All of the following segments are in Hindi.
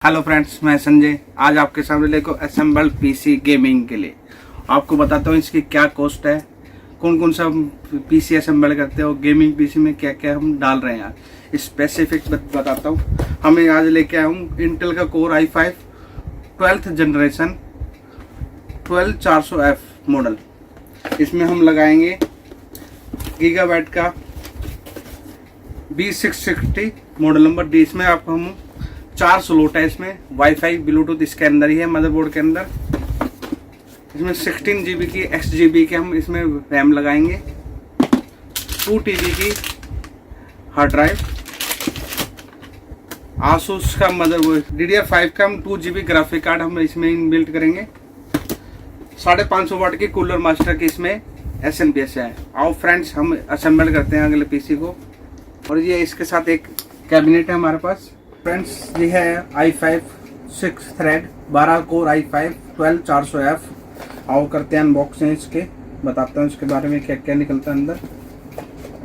हेलो फ्रेंड्स, मैं संजय आज आपके सामने लेकर असेंबल्ड पीसी गेमिंग के लिए आपको बताता हूँ इसकी क्या कॉस्ट है, कौन कौन सा पीसी असेंबल करते हो, गेमिंग पीसी में क्या क्या हम डाल रहे हैं स्पेसिफिक बताता हूँ। हमें आज लेके आया हूँ इंटेल का core i5 12th generation 12400F model. इसमें हम लगाएंगे गीगाबाइट का B660 मॉडल नंबर डी। इसमें आपको हम 4 स्लॉट है, इसमें वाईफाई ब्लूटूथ इसके अंदर ही है मदरबोर्ड के अंदर। इसमें 16 GB की XGB के हम इसमें रैम लगाएंगे, 2 TB की हार्ड ड्राइव, आसूस का मदरबोर्ड DDR5 का हम 2 GB ग्राफिक कार्ड हम इसमें इनबिल्ट करेंगे। 550 वाट की कूलर मास्टर की इसमें SNPS है। आओ फ्रेंड्स हम असेंबल करते हैं अगले पीसी को। और ये इसके साथ एक कैबिनेट है हमारे पास। फ्रेंड्स ये है i5 6 thread 12 core i5 12400F। आओ करते हैं अनबॉक्सिंग इसके, बताता हूँ इसके बारे में क्या क्या निकलता है अंदर।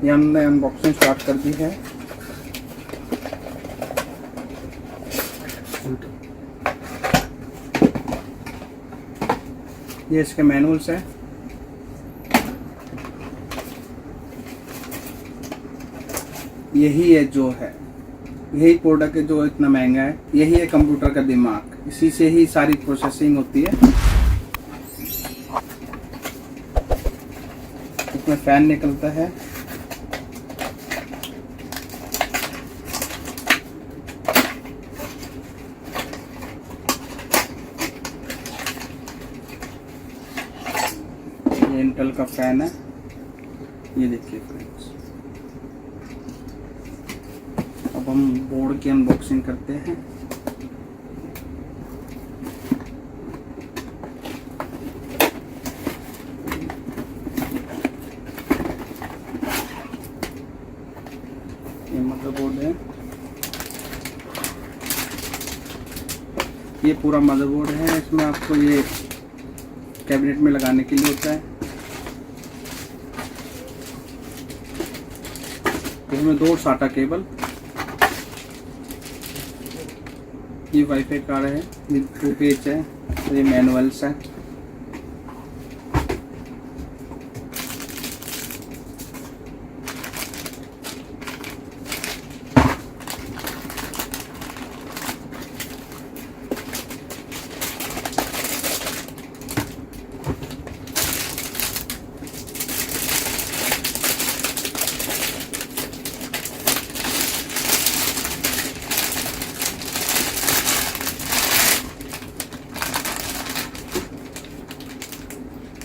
ये हमने अनबॉक्सिंग स्टार्ट कर दी है। ये इसके मैनुअल्स हैं। यही है जो है, यही प्रोडक्ट है जो इतना महंगा है। यही है कंप्यूटर का दिमाग, इसी से ही सारी प्रोसेसिंग होती है। इसमें फैन निकलता है, ये इंटेल का फैन है। ये देखिए फ्रेंड्स, अब हम बोर्ड की अनबॉक्सिंग करते हैं। ये मदरबोर्ड है, ये पूरा मदरबोर्ड है। इसमें आपको ये कैबिनेट में लगाने के लिए होता है। इसमें 2 SATA केबल, ये वाईफाई कार्ड है, ये 2 पेज है, ये मैनुअल्स है।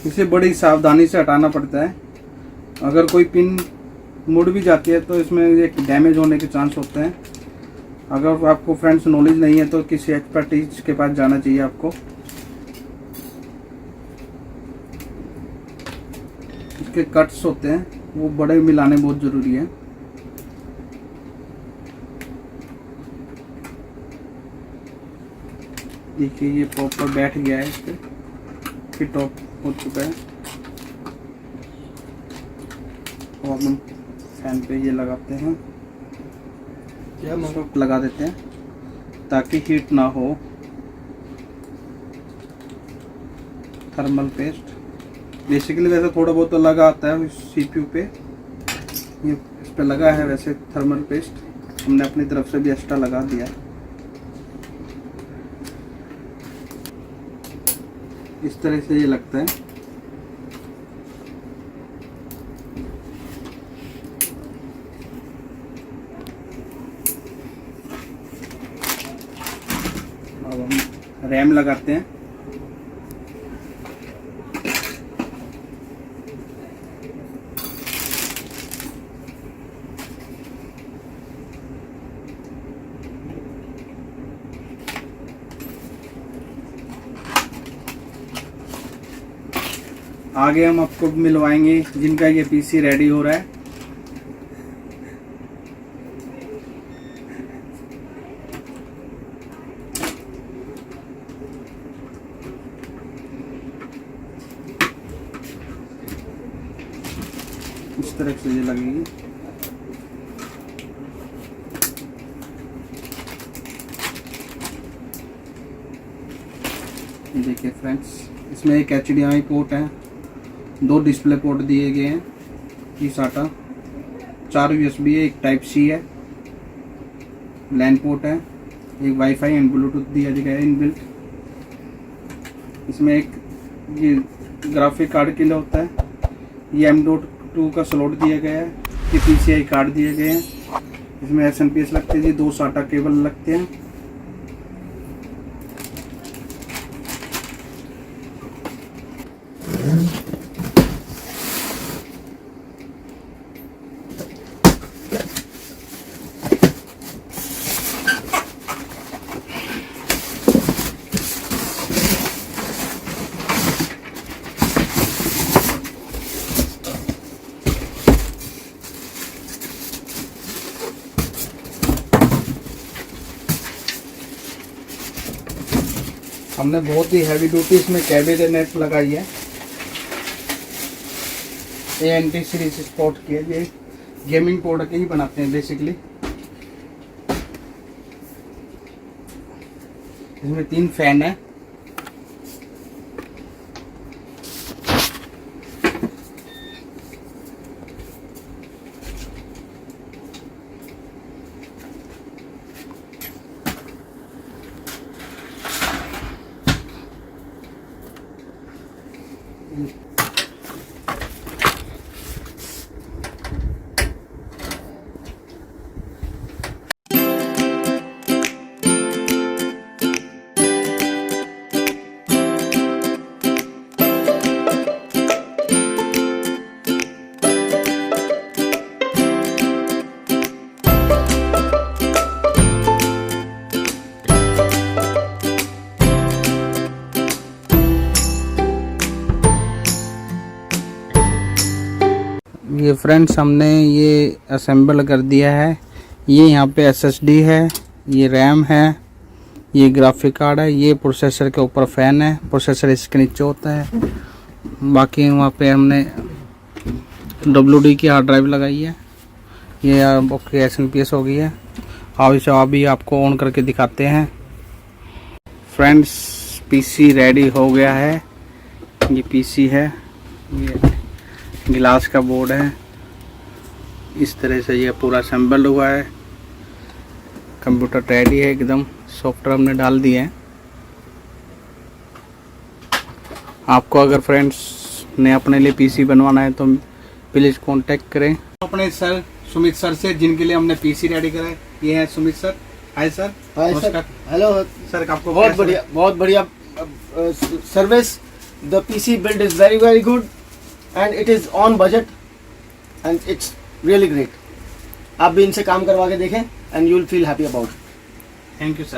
इसे बड़ी सावधानी से हटाना पड़ता है। अगर कोई पिन मुड़ भी जाती है तो इसमें एक डैमेज होने के चांस होते हैं। अगर आपको फ्रेंड्स नॉलेज नहीं है तो किसी एक्सपर्टीज के पास जाना चाहिए आपको। इसके कट्स होते हैं, वो बड़े मिलाने बहुत ज़रूरी है। देखिए ये प्रॉपर बैठ गया है, इस पर फिट ऑफ हो चुका है। और हम फैन पे ये लगाते हैं, क्या मतलब लगा देते हैं ताकि हीट ना हो। थर्मल पेस्ट बेसिकली वैसे थोड़ा बहुत तो लगा आता है CPU पे, ये इस पे लगा है। वैसे थर्मल पेस्ट हमने अपनी तरफ से भी एक्स्ट्रा लगा दिया। इस तरह से ये लगता है। अब हम रैम लगाते हैं। आगे हम आपको मिलवाएंगे जिनका ये पीसी रेडी हो रहा है। इस तरह से ये लगेगी। ये देखिए फ्रेंड्स, इसमें एक HDMI पोर्ट है, 2 डिस्प्ले पोर्ट दिए गए हैं, ये SATA, 4 USB है, एक टाइप C है, लैन पोर्ट है, एक वाईफाई एंड ब्लूटूथ दिया गया है इनबिल्ट। इसमें एक ये ग्राफिक कार्ड के लिए होता है, ये M.2 का स्लॉट दिया गया है, ये PCI कार्ड दिए गए हैं, इसमें SMPS लगते हैं जी, 2 SATA केबल लगते हैं। हमने बहुत ही हैवी ड्यूटी इसमें कैबिनेट नेट लगाई है, ANT सीरीज स्पॉट की है, ये गेमिंग पोर्ट के ही बनाते हैं बेसिकली। इसमें 3 फैन है, ये फ्रेंड्स हमने ये असेंबल कर दिया है। ये यहाँ पे SSD है, ये रैम है, ये ग्राफिक कार्ड है, ये प्रोसेसर के ऊपर फैन है, प्रोसेसर इसके नीचे होता है। बाकी वहाँ पे हमने WD की हार्ड ड्राइव लगाई है। ये ओके SNPS हो गई है। अब इसे अभी आपको ऑन करके दिखाते हैं। फ्रेंड्स PC रेडी हो गया है। ये PC है, ये गिलास का बोर्ड है, इस तरह से ये पूरा असेंबल हुआ है। कंप्यूटर रेडी है एकदम, सॉफ्टवेयर हमने डाल दिए हैं। आपको अगर फ्रेंड्स ने अपने लिए PC बनवाना है तो प्लीज़ कांटेक्ट करें अपने सर सुमित सर से, जिनके लिए हमने PC रेडी करा है। ये है Sumit sir. Hi sir. Hi sir. Hello sir, आपको बहुत बढ़िया service. The PC build is very good and it is on budget and it's really great. आप भी इनसे काम करवा के देखें and you will feel happy about it. Thank you sir.